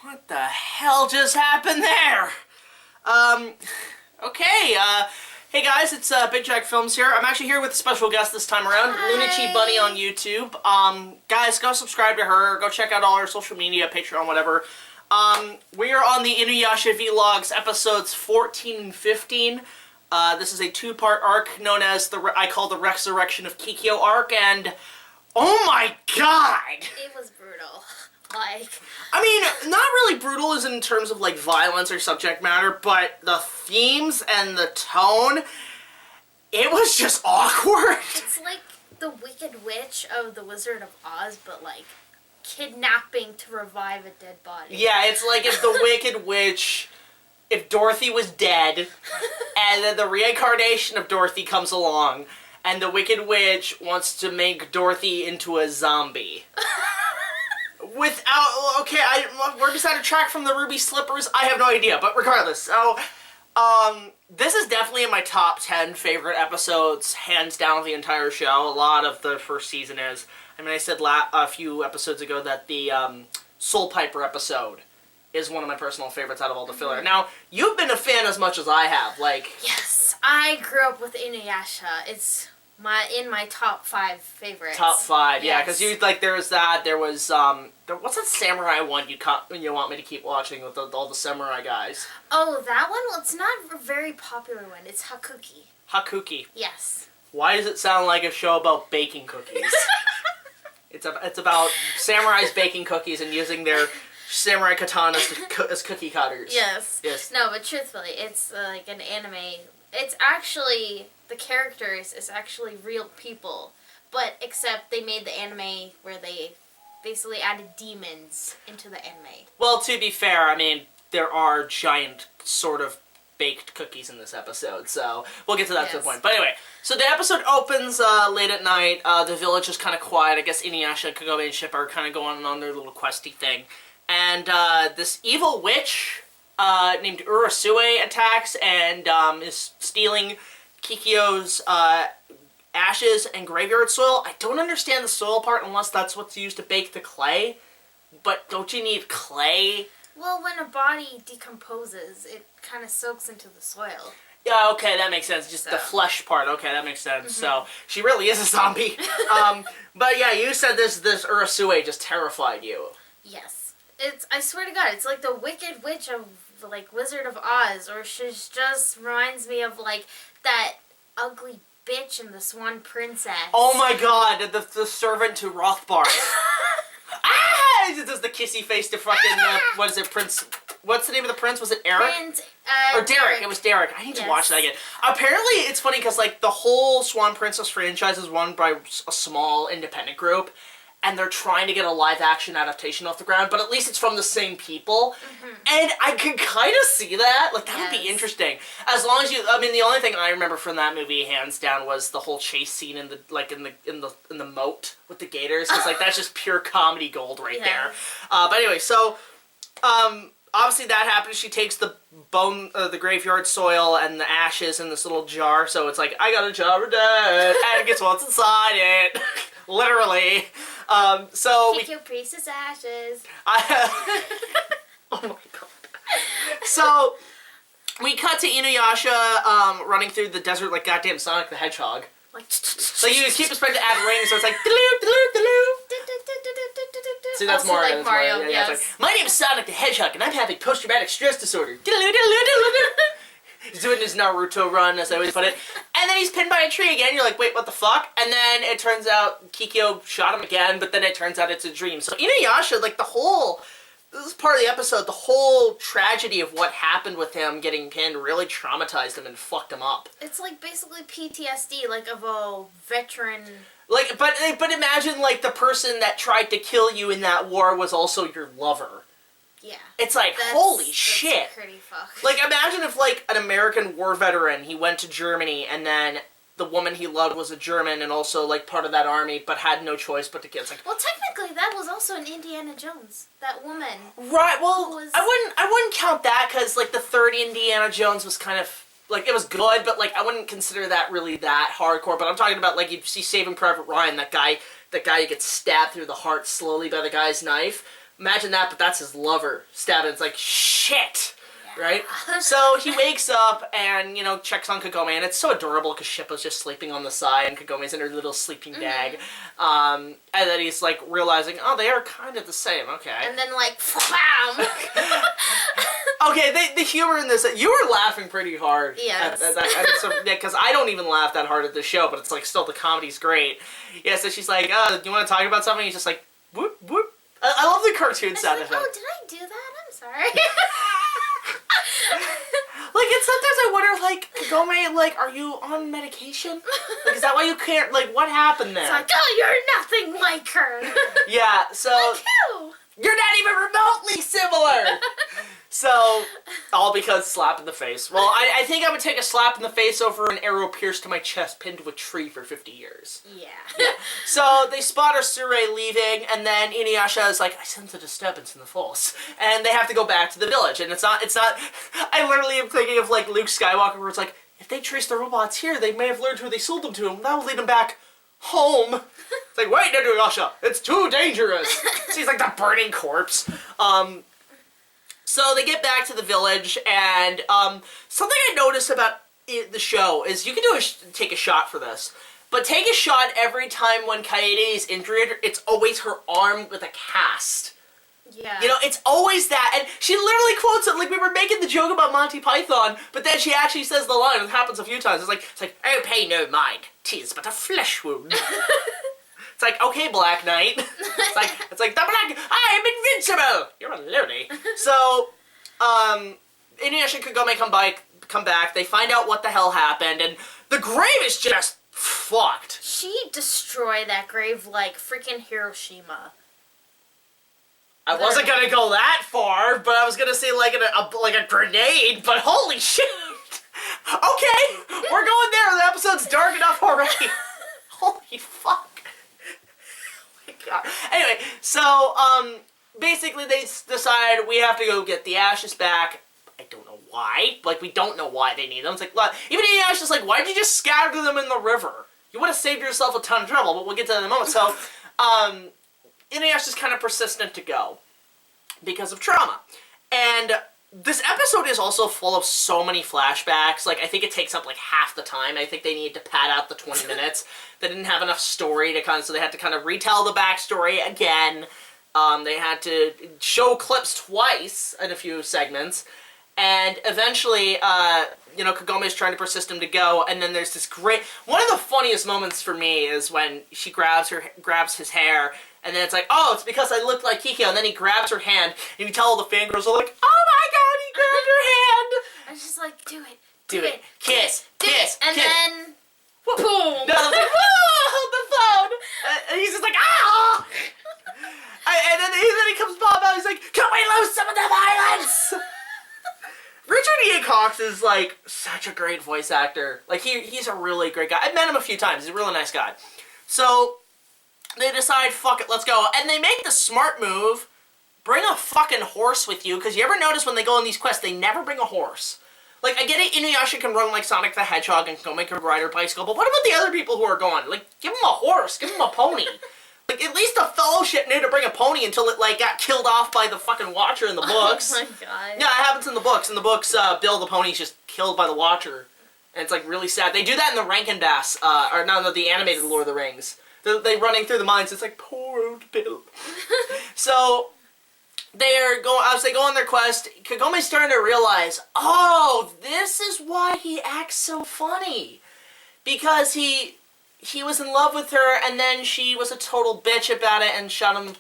What the hell just happened there? Okay, hey guys, it's BigJackFilms here. I'm actually here with a special guest this time around, Lunachie Bunny on YouTube. Guys, go subscribe to her, go check out all her social media, Patreon, whatever. We are on the InuYasha Vlogs episodes 14 and 15. This is a two-part arc known as I call the Resurrection of Kikyo arc, and oh my god! It was brutal. Like, I mean, not really brutal as in terms of, like, violence or subject matter, but the themes and the tone, it was just awkward. It's like the Wicked Witch of the Wizard of Oz, but, like, kidnapping to revive a dead body. Yeah, it's like if the Wicked Witch, if Dorothy was dead, and then the reincarnation of Dorothy comes along, and the Wicked Witch wants to make Dorothy into a zombie. Without, okay, we're just on a track from the Ruby Slippers, I have no idea, but regardless, so, this is definitely in my top 10 favorite episodes, hands down the entire show. A lot of the first season is. I mean, I said a few episodes ago that the, Soul Piper episode is one of my personal favorites out of all the filler. Now, you've been a fan as much as I have, like... Yes, I grew up with InuYasha. It's in my top 5 favorites. Top 5, yeah, because yes. you, like, there was that, there was, what's that samurai one you want me to keep watching with all the samurai guys? Oh, that one? Well, it's not a very popular one. It's Hakuki. Hakuki. Yes. Why does it sound like a show about baking cookies? It's about samurais baking cookies and using their samurai katanas as cookie cutters. Yes. Yes. No, but truthfully, it's like an anime. It's actually, the characters is actually real people, but except they made the anime where they basically added demons into the anime. Well, to be fair, I mean, there are giant sort of baked cookies in this episode, so we'll get to that to the point. But anyway, so the episode opens late at night. The village is kind of quiet. I guess InuYasha and Kagome and Ship are kind of going on their little questy thing. And this evil witch named Urasue attacks and is stealing Kikyo's ashes and graveyard soil. I don't understand the soil part unless that's what's used to bake the clay. But don't you need clay? Well, when a body decomposes, it kind of soaks into the soil. Yeah, okay, that makes sense. Just the flesh part. Okay, that makes sense. So, she really is a zombie. But yeah, you said this Urasue just terrified you. Yes. I swear to God, it's like the Wicked Witch of, like, Wizard of Oz, or she just reminds me of, like, that ugly bitch in the Swan Princess. Oh my god, the servant to Rothbard. It does the kissy face to fucking, what is it, Prince, what's the name of the prince? Was it Eric? Or Derek. It was Derek. I need to watch that again. Apparently, it's funny because, like, the whole Swan Princess franchise is run by a small independent group, and they're trying to get a live-action adaptation off the ground, but at least it's from the same people, and I can kind of see that. Like, that would be interesting. As long as you, I mean, the only thing I remember from that movie, hands down, was the whole chase scene in the, like, in the moat with the gators, because, like, that's just pure comedy gold right there. But anyway, so, obviously that happens. She takes the the graveyard soil and the ashes in this little jar, so it's like, I got a jar of dirt, and guess what's inside it? Literally. So Kikyo Priestess ashes. Oh my god. So, we cut to InuYasha, running through the desert like goddamn Sonic the Hedgehog. So you keep expecting to add rings, so it's like, see, that's also Mario. like Mario, Yeah, yes. it's like, my name is Sonic the Hedgehog, and I'm having post-traumatic stress disorder. He's doing his Naruto run, as I always put it. And then he's pinned by a tree again. You're like, wait, what the fuck? And then it turns out Kikyo shot him again, but then it turns out it's a dream. So InuYasha, like, this is part of the episode, the whole tragedy of what happened with him getting pinned really traumatized him and fucked him up. It's like basically PTSD, like of a veteran. Like, but imagine, like, the person that tried to kill you in that war was also your lover. Yeah. It's like, holy shit. That's pretty fucked. Like, imagine if, like, an American war veteran, he went to Germany, and then the woman he loved was a German and also, like, part of that army, but had no choice but to kill. It's like, well, technically, that was also in Indiana Jones. That woman. Right, well, I wouldn't count that, because, like, the third Indiana Jones was kind of, like, it was good, but, like, I wouldn't consider that really that hardcore. But I'm talking about, like, you see Saving Private Ryan, that guy who gets stabbed through the heart slowly by the guy's knife. Imagine that, but that's his lover stabbing. It's like, shit! Right? So he wakes up and, you know, checks on Kagome, and it's so adorable because Shippo's just sleeping on the side and Kagome's in her little sleeping bag. And then he's, like, realizing, oh, they are kind of the same, okay. And then, like, bam! Okay, the humor in this, you were laughing pretty hard. Yes. Because I don't even laugh that hard at the show, but it's, like, still, the comedy's great. Yeah, so she's like, do you want to talk about something? He's just like, whoop, whoop. I love the cartoon sound effect. Oh, did I do that? I'm sorry. Like, and sometimes I wonder, like, Kagome, like, are you on medication? Like, is that why you can't, like, what happened there? It's like, oh, you're nothing like her. Yeah, so... Like who? You're not even remotely similar! So, all because slap in the face. Well, I think I would take a slap in the face over an arrow pierced to my chest, pinned to a tree for 50 years. Yeah. So, they spot Urasue leaving, and then InuYasha is like, I sense a disturbance in the force. And they have to go back to the village, and it's not, I literally am thinking of, like, Luke Skywalker, where it's like, if they trace the robots here, they may have learned who they sold them to, and that will lead them back home. It's like, wait, InuYasha, it's too dangerous. She's like the burning corpse. So they get back to the village, and something I noticed about the show is you can take a shot for this, but take a shot every time when Kaede is injured. It's always her arm with a cast. Yeah. You know, it's always that, and she literally quotes it, like we were making the joke about Monty Python, but then she actually says the line. It happens a few times. It's like, oh, pay no mind, 'tis but a flesh wound. It's like, okay, Black Knight. It's like, the Black, I am invincible! You're a loony. So, InuYasha and Kagome come back, they find out what the hell happened, and the grave is just fucked. She destroyed that grave like freaking Hiroshima. I wasn't gonna go that far, but I was gonna say like a grenade, but holy shit! Okay, we're going there, the episode's dark enough already. Holy fuck. God. Anyway, so, basically they decide we have to go get the ashes back. I don't know why. Like, we don't know why they need them. It's like, even InuYasha's like, why did you just scatter them in the river? You would have saved yourself a ton of trouble, but we'll get to that in a moment. So, InuYasha's kind of persistent to go because of trauma. And this episode is also full of so many flashbacks. Like, I think it takes up like half the time. I think they need to pad out the 20 minutes. They didn't have enough story to so they had to kind of retell the backstory again. They had to show clips twice in a few segments. And eventually, you know, Kagome is trying to persist him to go, and then there's this great... One of the funniest moments for me is when she grabs his hair, and then it's like, oh, it's because I look like Kikyo, and then he grabs her hand, and you tell all the fangirls are like, oh my god, he grabbed her hand! I was just like, do it. Do it. Kiss. Kiss. And kiss. then... Boom! No, I was like, whoa, the phone! And he's just like, ah! And then he comes Bob out, he's like, can we lose some of the violence? Richard Ian Cox is, like, such a great voice actor. Like, he's a really great guy. I've met him a few times. He's a really nice guy. So, they decide, fuck it, let's go. And they make the smart move, bring a fucking horse with you, because you ever notice when they go on these quests, they never bring a horse. Like, I get it, InuYasha can run like Sonic the Hedgehog and go make a rider bicycle, but what about the other people who are going? Like, give them a horse, give them a pony. Like, at least the Fellowship knew to bring a pony until it, like, got killed off by the fucking Watcher in the books. Oh my god. Yeah, it happens in the books. In the books, Bill the pony's just killed by the Watcher. And it's, like, really sad. They do that in the Rankin Bass, or no, the animated Lord of the Rings. They running through the mines, it's like, poor old Bill. So, as they go on their quest, Kagome's starting to realize, oh, this is why he acts so funny. Because he was in love with her, and then she was a total bitch about it and shot him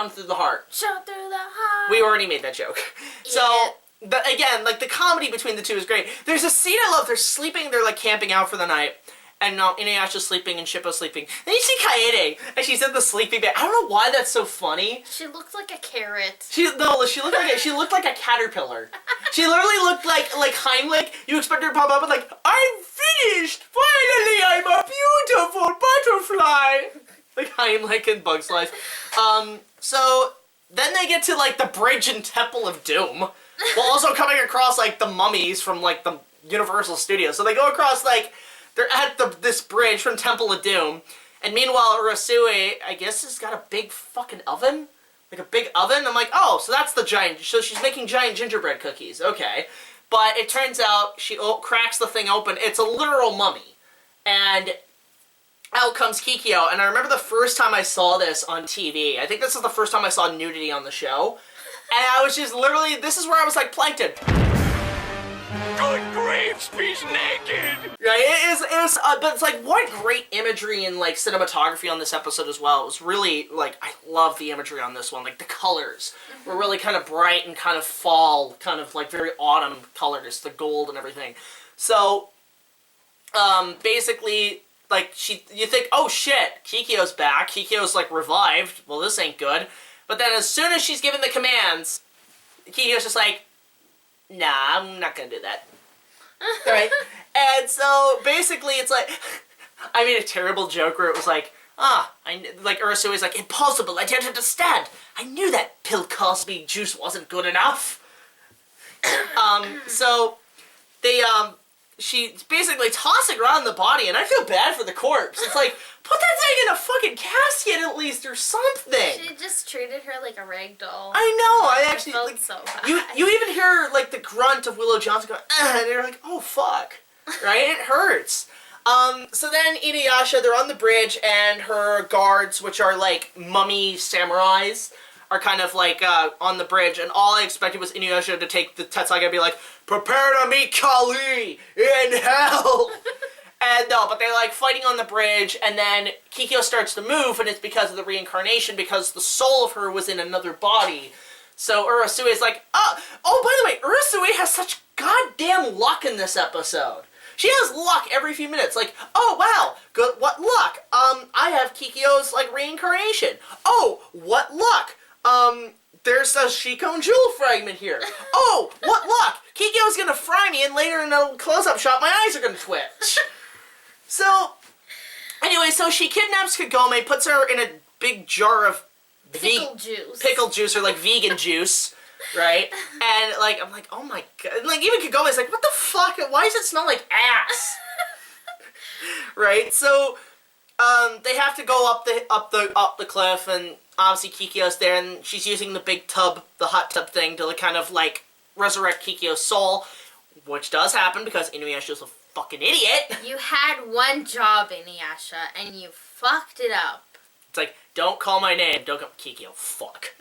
through the heart. Shot through the heart. We already made that joke. Yeah. So, but again, like, the comedy between the two is great. There's a scene I love. They're sleeping, they're, like, camping out for the night. And InuYasha's sleeping and Shippo's sleeping. Then you see Kaede, and she's in the sleeping bag. I don't know why that's so funny. She looked like a carrot. She looked like a caterpillar. She literally looked like Heimlich. You expect her to pop up and like, I'm finished! Finally, I'm a beautiful butterfly! Like Heimlich in Bug's Life. So, then they get to, like, the bridge in Temple of Doom. While also coming across, like, the mummies from, like, the Universal Studios. So they go across, like... They're at this bridge from Temple of Doom, and meanwhile, Urasue, I guess, has got a big fucking oven like a big oven. I'm like, oh, so that's the giant, so she's making giant gingerbread cookies. Okay. But it turns out she cracks the thing open. It's a literal mummy. And out comes Kikyo. And I remember the first time I saw this on TV. I think this is the first time I saw nudity on the show. And I was just literally, this is where I was like, Plankton. Good grief, she's naked! Right, it is, but it's like, what great imagery and, like, cinematography on this episode as well. It was really, like, I love the imagery on this one. Like, the colors were really kind of bright and kind of fall, kind of, like, very autumn colors, the gold and everything. So, basically, like, you think, oh shit, Kikyo's back. Kikyo's, like, revived. Well, this ain't good. But then as soon as she's given the commands, Kikyo's just like, nah, I'm not gonna do that. Right? And so, basically, it's like, I made a terrible joke where it was like, like, Urasue's like, impossible, I don't understand. I knew that Pill Cosby juice wasn't good enough. So, she's basically tossing around the body, and I feel bad for the corpse. It's like, put that thing in a fucking casket at least, or something. She just treated her like a rag doll. I know, I actually, felt like, so bad. you even hear, like, the grunt of Willow Johnson going, and you're like, oh, fuck. Right? It hurts. So then InuYasha, they're on the bridge, and her guards, which are, like, mummy samurais, are kind of, like, on the bridge, and all I expected was InuYasha to take the Tetsuya and be like, prepare to meet Kali in hell! And no, but they're, like, fighting on the bridge, and then Kikyo starts to move, and it's because of the reincarnation, because the soul of her was in another body. So Urasue is like, oh, by the way, Urasue has such goddamn luck in this episode. She has luck every few minutes. Like, oh, wow, good, what luck? I have Kikyo's, like, reincarnation. Oh, what luck? There's a Shiko and Jewel fragment here. Oh, what luck? Kikyo's gonna fry me, and later in a close-up shot, my eyes are gonna twitch. So, anyway, so she kidnaps Kagome, puts her in a big jar of pickle juice, or, like, vegan juice. Right? And, like, I'm like, oh my god. Like, even Kagome's like, what the fuck? Why does it smell like ass? Right? So, they have to go up the cliff, and obviously Kikyo's there, and she's using the big tub, the hot tub thing, to, like, kind of, like, resurrect Kikyo's soul, which does happen because InuYasha's a fucking idiot. You had one job, InuYasha, and you fucked it up. It's like, don't call my name, don't call Kikyo, fuck.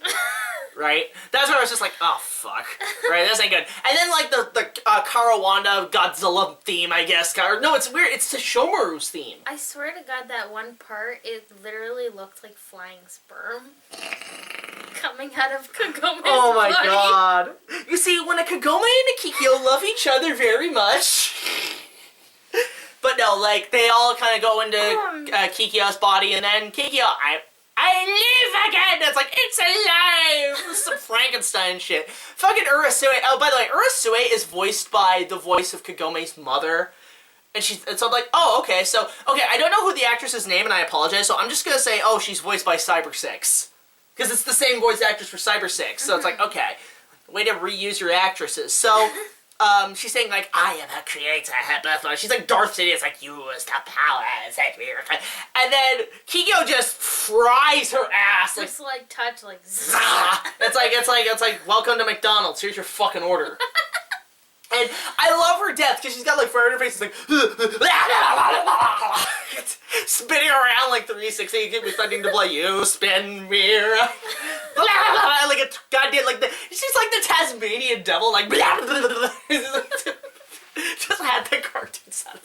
Right? That's where I was just like, oh, fuck. Right, this ain't good. And then, like, the Karawanda Godzilla theme, I guess. No, it's weird. It's Sesshomaru's theme. I swear to God, that one part, it literally looked like flying sperm coming out of Kagome's Oh, my body. God. You see, when a Kagome and a Kikyo love each other very much... But no, like, they all kind of go into Kikyo's body, and then Kikyo, I live again! It's like, it's alive! Some Frankenstein shit. Fucking Urasue. Oh, by the way, Urasue is voiced by the voice of Kagome's mother. And so I'm like, oh, okay, I don't know who the actress's name, and I apologize, so I'm just gonna say, oh, she's voiced by Cyber 6. Because it's the same voice actress for Cyber 6, so it's like, okay, way to reuse your actresses. So... she's saying, like, I am her creator, her birthright. She's like Darth Sidious, like, use the power, and then Kikyo just fries her ass. Like, just, like, touch, like, it's like, welcome to McDonald's, here's your fucking order. And I love her death, because she's got, like, fire in her face, it's like, spinning around like 360, you keep expecting to play, you spin me around. Like a goddamn, like, she's like the Tasmanian devil, like, just had the cartoon sound.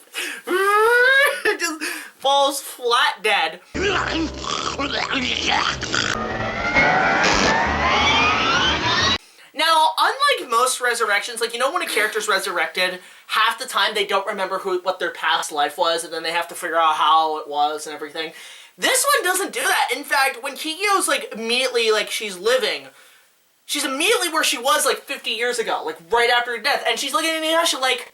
It just falls flat dead. Now, unlike most resurrections, like, you know when a character's resurrected, half the time they don't remember what their past life was, and then they have to figure out how it was and everything. This one doesn't do that. In fact, when Kikyo's, like, immediately, like, she's living, she's immediately where she was, like, 50 years ago, like, right after her death, and she's looking at InuYasha like,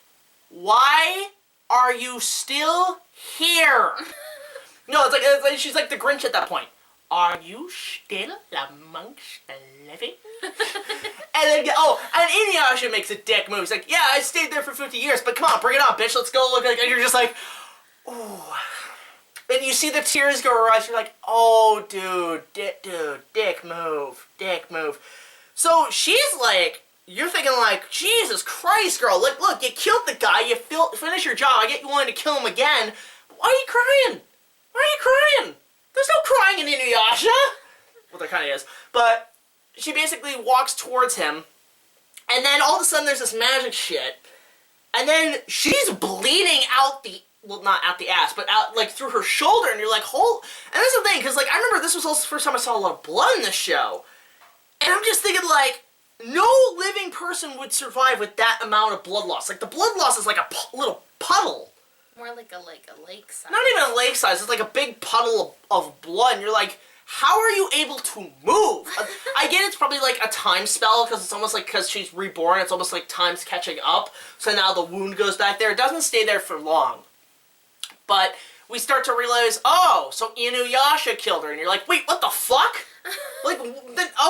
why are you still here? No, it's like she's like the Grinch at that point. Are you still amongst the living? And then, and InuYasha makes a dick move. He's like, yeah, I stayed there for 50 years, but come on, bring it on, bitch, let's go look like, and you're just like, ooh. And you see the tears go around, you're like, oh, dude, dick move. So she's like, you're thinking like, Jesus Christ, girl, look, you killed the guy, you finished your job, I get you wanting to kill him again. Why are you crying? There's no crying in InuYasha. Well, there kind of is. But she basically walks towards him, and then all of a sudden there's this magic shit, and then she's bleeding out the, well, not out the ass, but out, like, through her shoulder, and you're like, and that's the thing, because, like, I remember this was also the first time I saw a lot of blood in this show, and I'm just thinking, like, no living person would survive with that amount of blood loss. Like, the blood loss is like a little puddle. More like a lake size. Not even a lake size, it's like a big puddle of blood, and you're like, how are you able to move? I get it's probably like a time spell, because it's almost like, because she's reborn, it's almost like time's catching up, so now the wound goes back there. It doesn't stay there for long. But we start to realize, oh, so InuYasha killed her, and you're like, wait, what the fuck? Like,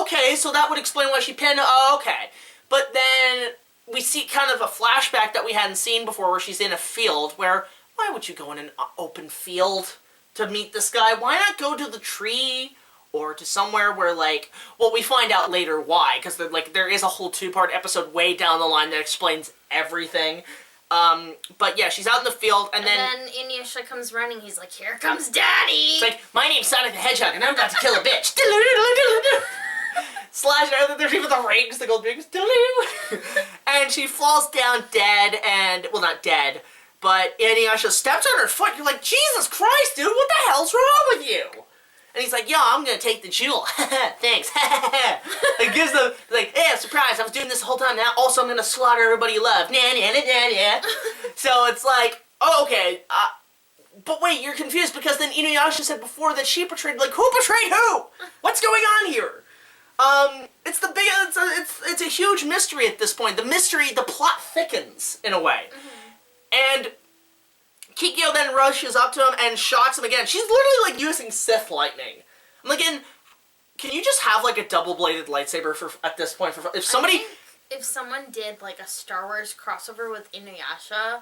okay, so that would explain why she pinned, oh, okay. But then we see kind of a flashback that we hadn't seen before, where she's in a field, where, why would you go in an open field to meet this guy? Why not go to the tree, or to somewhere where, like, well, we find out later why, because there is a whole 2-part episode way down the line that explains everything. But yeah, she's out in the field, and then InuYasha comes running, he's like, here comes Daddy! It's like, my name's Sonic the Hedgehog, and I'm about to kill a bitch. Slash, there's even the rings, the gold rings. And she falls down dead, and, well, not dead, but InuYasha steps on her foot. You're like, Jesus Christ, dude, what the hell's wrong with you? And he's like, yo, I'm gonna take the jewel. Thanks. It gives them, like, hey, surprise, I was doing this the whole time now. Also, I'm gonna slaughter everybody you love. So it's like, oh, okay. But wait, you're confused, because then InuYasha said before that she betrayed, like, who betrayed who? What's going on here? It's a huge mystery at this point. The plot thickens, in a way. Mm-hmm. And Kikyo then rushes up to him and shocks him again. She's literally, like, using Sith lightning. I'm like, can you just have, like, a double-bladed lightsaber at this point? If somebody... If someone did, like, a Star Wars crossover with InuYasha...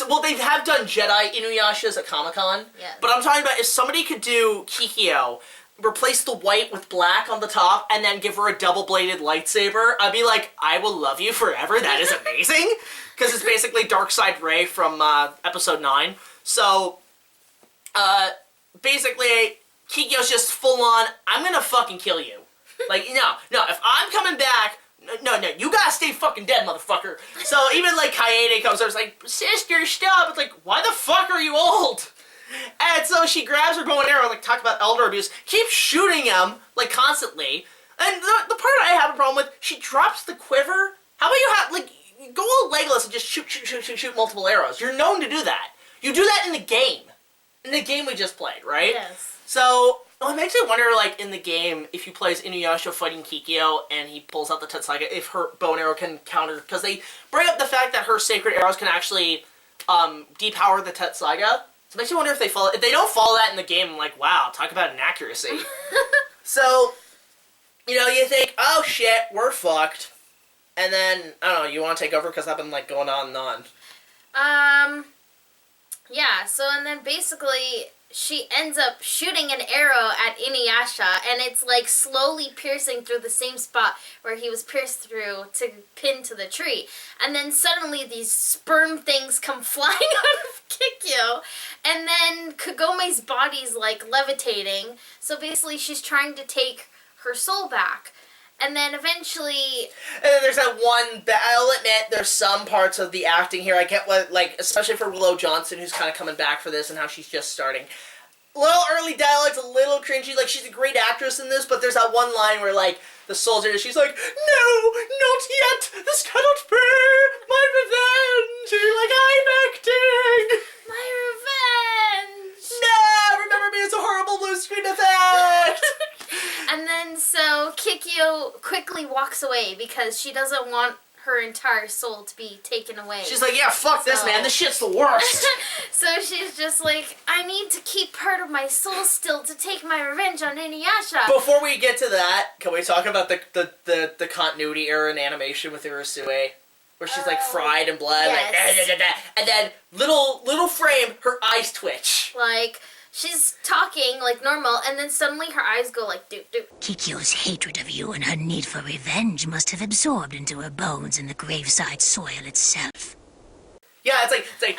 Well, they have done Jedi InuYashas at Comic-Con. Yeah. But I'm talking about if somebody could do Kikyo, replace the white with black on the top, and then give her a double-bladed lightsaber, I'd be like, I will love you forever. That is amazing. Because it's basically Darkseid Rey from Episode 9. So, basically, Kikyo's just full-on, I'm gonna fucking kill you. Like, no, if I'm coming back, no, you gotta stay fucking dead, motherfucker. So even, like, Kaede comes over, it's like, sister, stop. It's like, why the fuck are you old? And so she grabs her bow and arrow, like, talk about elder abuse, keeps shooting him, like, constantly. And the part I have a problem with, she drops the quiver. How about you have, like, go all Legolas and just shoot multiple arrows. You're known to do that. You do that in the game. In the game we just played, right? Yes. So, it makes me wonder, like, in the game, if you play as InuYasha fighting Kikyo and he pulls out the Tetsaiga, if her bow and arrow can counter, because they bring up the fact that her sacred arrows can actually depower the Tetsaiga. So it makes me wonder if they follow. If they don't follow that in the game, I'm like, wow, talk about inaccuracy. So, you think, oh shit, we're fucked. And then, I don't know, you want to take over because I've been, like, going on and on. Yeah, so, and then basically, she ends up shooting an arrow at InuYasha, and it's, like, slowly piercing through the same spot where he was pierced through to pin to the tree. And then suddenly these sperm things come flying out of Kikyo, and then Kagome's body's, like, levitating. So basically, she's trying to take her soul back. And then eventually... And then there's that one... I'll admit, there's some parts of the acting here. I get what, like, especially for Willow Johnson, who's kind of coming back for this and how she's just starting. Little early dialogue's a little cringy. Like, she's a great actress in this, but there's that one line where, like, the soldier, she's like, no, not yet! This cannot be! My revenge! And you're like, I'm acting! My revenge! No! Remember me, it's a horrible blue screen effect! And then, so, Kikyo quickly walks away because she doesn't want her entire soul to be taken away. She's like, yeah, fuck this, man. This shit's the worst. So she's just like, I need to keep part of my soul still to take my revenge on InuYasha. Before we get to that, can we talk about the continuity error in animation with Urasue? Where she's, like, fried in blood, yes. like, and then, little frame, her eyes twitch. Like... she's talking like normal, and then suddenly her eyes go like doop doop. Kikyo's hatred of you and her need for revenge must have absorbed into her bones in the graveside soil itself. Yeah, it's like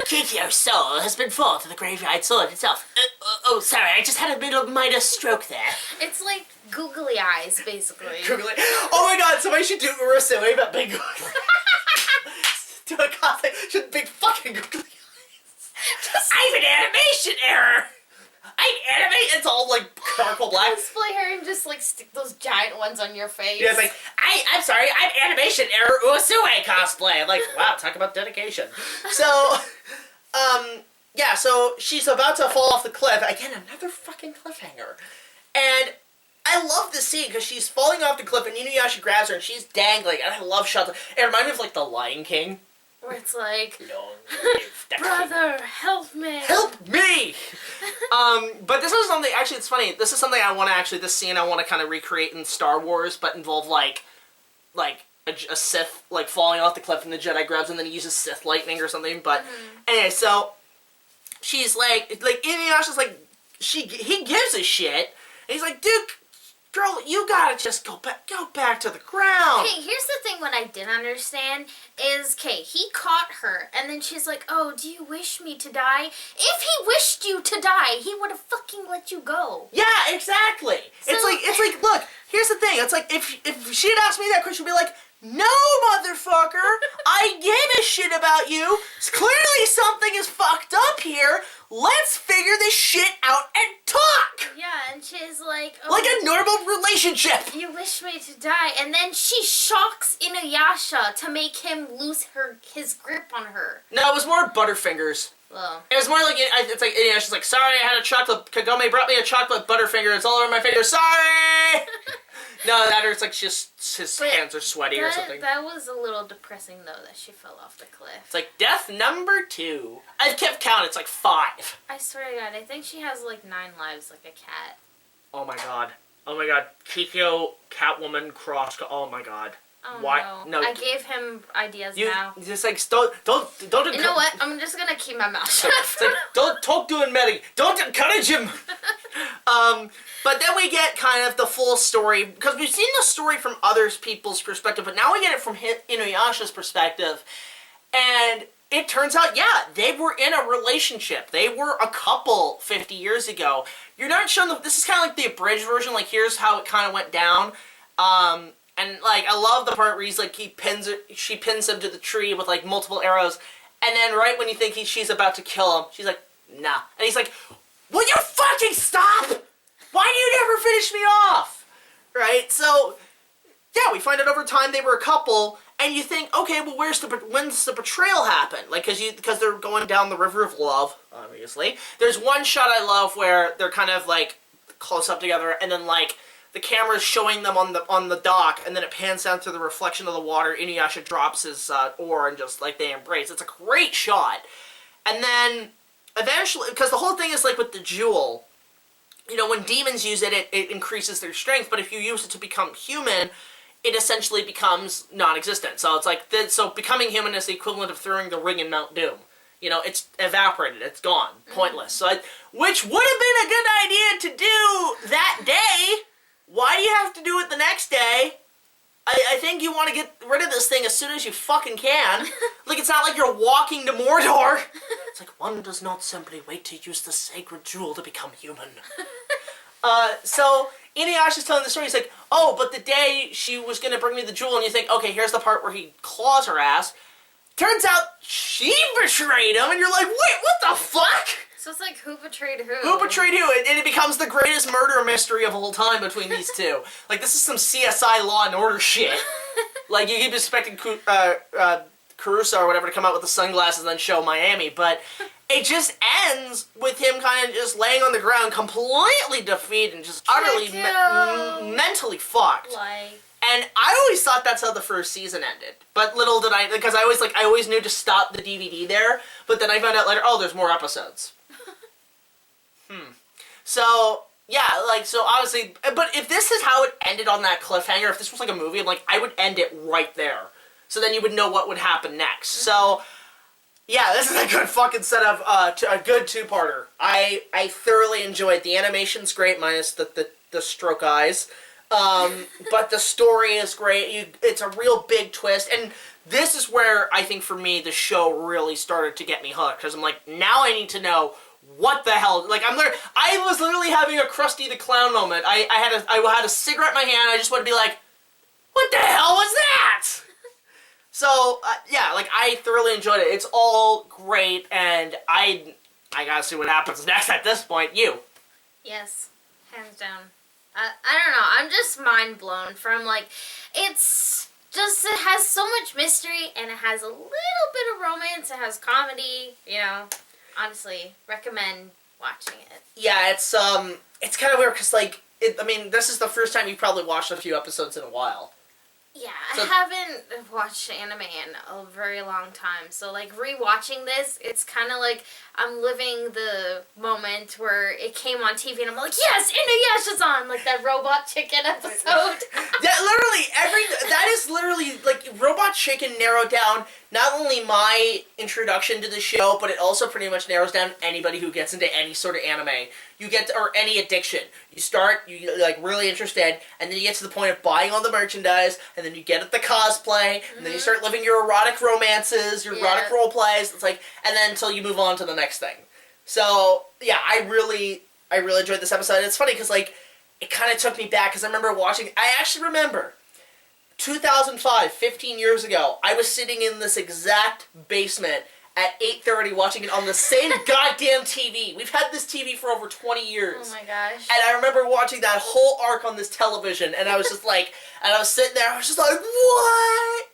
Kikyo's soul has been fall to the graveyard soil itself. Oh, sorry, I just had a little minor stroke there. It's like googly eyes, basically. Googly. Oh my god, somebody should do Urasue about big googly. Do a cosplay, should big fucking googly eyes. I have an animation error. I animate. It's all like charcoal black. Cosplay her and just like stick those giant ones on your face. Yeah, it's like I'm sorry, I have animation error Urasue cosplay. I'm like, wow, talk about dedication. So, yeah, so she's about to fall off the cliff. Again, another fucking cliffhanger. And I love this scene because she's falling off the cliff and InuYasha grabs her and she's dangling. And I love shots. It reminds me of like The Lion King. Where it's like, brother, help me. Help me! But this is something, actually it's funny, this is something I want to actually, this scene I want to kind of recreate in Star Wars, but involve like a Sith, like falling off the cliff and the Jedi grabs and then he uses Sith lightning or something, but anyway, so she's like InuYasha's like, he gives a shit, and he's like, dude, girl, you gotta just go back to the ground. Okay, here's the thing what I didn't understand is, okay, he caught her, and then she's like, oh, do you wish me to die? If he wished you to die, he would have fucking let you go. Yeah, exactly. So, it's like, look, here's the thing. It's like, if she had asked me that question, she'd be like, no, motherfucker, I gave a shit about you. Clearly something is fucked up here. Let's figure this shit out and talk. Yeah, and she's like, oh, like a normal relationship. You wish me to die, and then she shocks InuYasha to make him lose his grip on her. No, it was more Butterfingers. Well, it was more like, it's like InuYasha's like, sorry, I had a chocolate. Kagome brought me a chocolate Butterfinger. It's all over my finger. Sorry. No, that or it's like his hands are sweaty or something. That was a little depressing, though, that she fell off the cliff. It's like death number 2. I've kept count. It's like 5. I swear to God, I think she has like 9 lives, like a cat. Oh my god. Oh my god. Kikyo, Catwoman, Cross. Oh my god. Oh why? No. I gave him ideas now. Just like don't. You know what? I'm just gonna keep my mouth shut. It's like, don't talk to him, Melly. Don't encourage him. But then we get kind of the full story because we've seen the story from other people's perspective, but now we get it from InuYasha's perspective, and it turns out, yeah, they were in a relationship. They were a couple 50 years ago. You're not shown this is kind of like the abridged version. Like here's how it kind of went down. And like I love the part where he's like she pins him to the tree with like multiple arrows, and then right when you think she's about to kill him, she's like, nah, and he's like, will you fucking stop? Why do you never finish me off? Right? So yeah, we find out over time they were a couple, and you think, okay, well when's the betrayal happen? Like because they're going down the river of love, obviously. There's one shot I love where they're kind of like close up together, and then like the camera's showing them on the dock, and then it pans down through the reflection of the water. InuYasha drops his oar, and just like they embrace. It's a great shot. And then eventually, because the whole thing is like with the jewel, you know, when demons use it, it increases their strength. But if you use it to become human, it essentially becomes non-existent. So it's like so becoming human is the equivalent of throwing the ring in Mount Doom. You know, it's evaporated. It's gone. Pointless. So which would have been a good idea to do that day. Why do you have to do it the next day? I think you want to get rid of this thing as soon as you fucking can. Like, it's not like you're walking to Mordor. It's like, one does not simply wait to use the sacred jewel to become human. So, InuYasha's telling the story. He's like, oh, but the day she was going to bring me the jewel, and you think, okay, here's the part where he claws her ass. Turns out she betrayed him, and you're like, wait, what the fuck? So it's like, who betrayed who? Who betrayed who? And it becomes the greatest murder mystery of all time between these two. Like, this is some CSI Law and Order shit. Like, you keep expecting Caruso or whatever to come out with the sunglasses and then show Miami, but it just ends with him kind of just laying on the ground, completely defeated and just utterly mentally fucked. And I always thought that's how the first season ended. But little did I, because I always knew to stop the DVD there, but then I found out later, oh, there's more episodes. So, yeah, like, so obviously, but if this is how it ended on that cliffhanger, if this was like a movie, I'm like, I would end it right there. So then you would know what would happen next. So, Yeah, this is a good fucking set of, a good two-parter. I thoroughly enjoyed it. The animation's great, minus the stroke eyes. But the story is great. It's a real big twist, and this is where, I think for me, the show really started to get me hooked, because I'm like, now I need to know what the hell, like, I was literally having a Krusty the Clown moment. I had a cigarette in my hand, I just wanted to be like, what the hell was that? So, yeah, like, I thoroughly enjoyed it. It's all great, and I gotta see what happens next at this point. You. Yes, hands down. I don't know, I'm just mind blown from, like, it has so much mystery, and it has a little bit of romance, it has comedy, you know. Honestly, recommend watching it. Yeah, it's kind of weird, because, like, I mean, this is the first time you've probably watched a few episodes in a while. Yeah, so, I haven't watched anime in a very long time, so, like, rewatching this, it's kind of like I'm living the moment where it came on TV, and I'm like, yes, InuYasha's on! Like, that Robot Chicken episode. That is literally, like, Robot Chicken narrowed down not only my introduction to the show, but it also pretty much narrows down anybody who gets into any sort of anime. Or any addiction. You start, you're, like, really interested, and then you get to the point of buying all the merchandise, and then you get at the cosplay, and then you start living your erotic romances, your erotic role plays, it's like, and then until you move on to the next thing. So, yeah, I really enjoyed this episode. It's funny, because, like, it kind of took me back, because I actually remember 2005, 15 years ago, I was sitting in this exact basement at 8:30 watching it on the same goddamn TV. We've had this TV for over 20 years. Oh my gosh. And I remember watching that whole arc on this television, and I was just like, and I was sitting there, I was just like, what?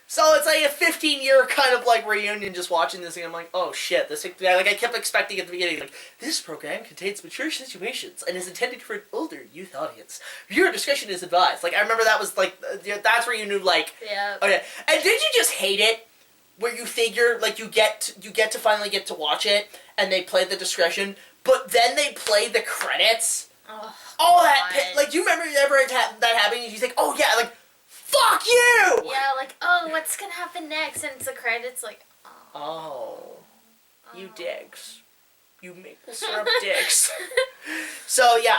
So it's like a 15-year kind of like reunion just watching this thing. I'm like, oh shit, like I kept expecting at the beginning, like, this program contains mature situations and is intended for an older youth audience. Your discretion is advised. Like, I remember that was like, that's where you knew, like, yeah. Okay. And did you just hate it? Where you figure, like, you get to finally get to watch it, and they play the discretion, but then they play the credits. Oh, that, like, do you remember ever that happening? You think, oh yeah, like, fuck you! Yeah, like, oh, what's gonna happen next? And it's the credits, like, oh. You dicks. You maple syrup dicks. So, yeah,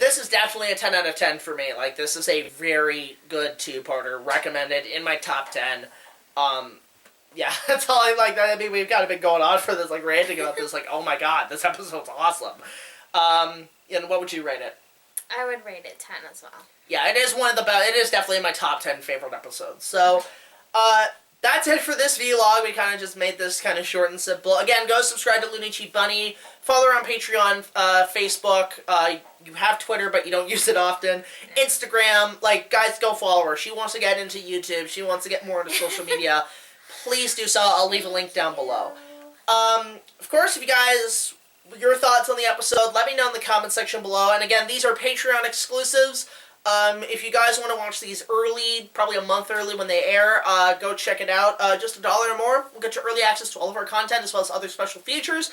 this is definitely a 10 out of 10 for me. Like, this is a very good two-parter, recommended in my top 10. Yeah, that's all I like. I mean, we've kind of been going on for this, like, ranting about this, like, oh my god, this episode's awesome. And what would you rate it? I would rate it 10 as well. Yeah, it is one of the best. It is definitely in my top 10 favorite episodes. So, that's it for this vlog. We kind of just made this kind of short and simple. Again, go subscribe to Looney Cheap Bunny. Follow her on Patreon, Facebook. You have Twitter, but you don't use it often. Instagram. Like, guys, go follow her. She wants to get into YouTube. She wants to get more into social media. Please do so. I'll leave a link down below. Of course, if you guys, your thoughts on the episode, let me know in the comment section below. And again, these are Patreon exclusives. If you guys want to watch these early, probably a month early when they air, go check it out. Just $1 or more will get you early access to all of our content, as well as other special features,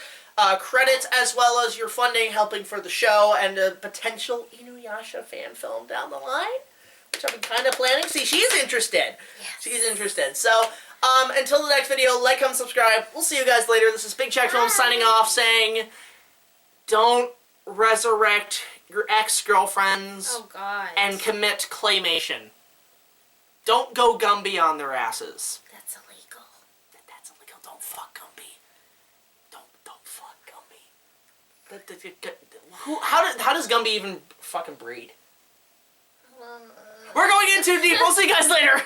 credits, as well as your funding helping for the show, and a potential InuYasha fan film down the line, which I've been kind of planning. See, she's interested. Yes. She's interested. So, until the next video, like, comment, subscribe. We'll see you guys later. This is BigJackFilms signing off, saying, don't resurrect your ex-girlfriends and commit claymation. Don't go Gumby on their asses. That's illegal. That's illegal. Don't fuck Gumby. Don't fuck Gumby. How does Gumby even fucking breed? We're going in too deep. We'll see you guys later.